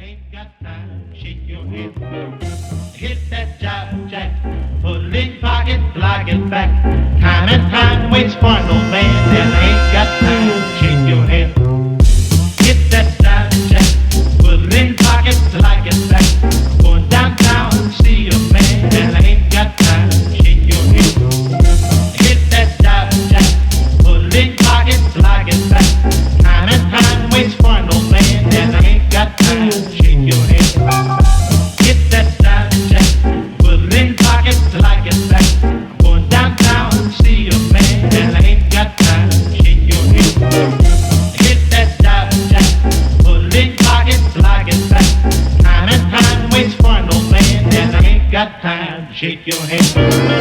ain't got time. Shake your head. Hit that jive jack. Put it in pocket, like it back. Time and time waits for no man. And I ain't got time. Shake your head. Hit that jive jack. Put it in pocket, like it back. Going downtown to see a man. And I ain't got time. Shake your head. Hit that jive jack. Put it in pocket, like it back. Time and time waits for no man. And I ain't got time. Shake your head. Hit that jive jack. Put it in pocket, like it back. Going downtown to see a man. And I ain't got time. Shake your head. Hit that jive jack. Put it in pocket, like it back. Time and time waits for no man. And I ain't got time. Shake your head.